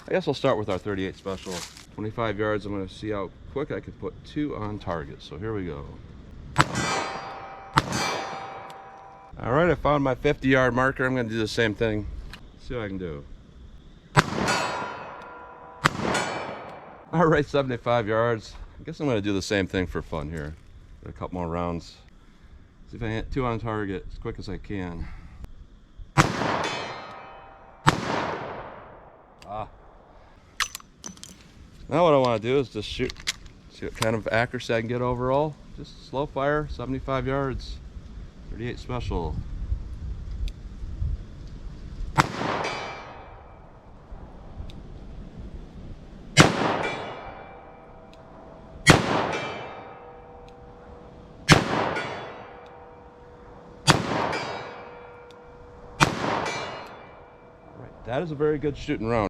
I guess I'll start with our 38 special. 25 yards, I'm gonna see how quick I can put 2 on target. So here we go. All right, I found my 50-yard marker. I'm gonna do the same thing. See what I can do. All right, 75 yards. I guess I'm gonna do the same thing for fun here. Get a couple more rounds. See if I hit 2 on target as quick as I can. Now what I want to do is just shoot. See what kind of accuracy I can get overall. Just slow fire, 75 yards, 38 special. That is a very good shooting round.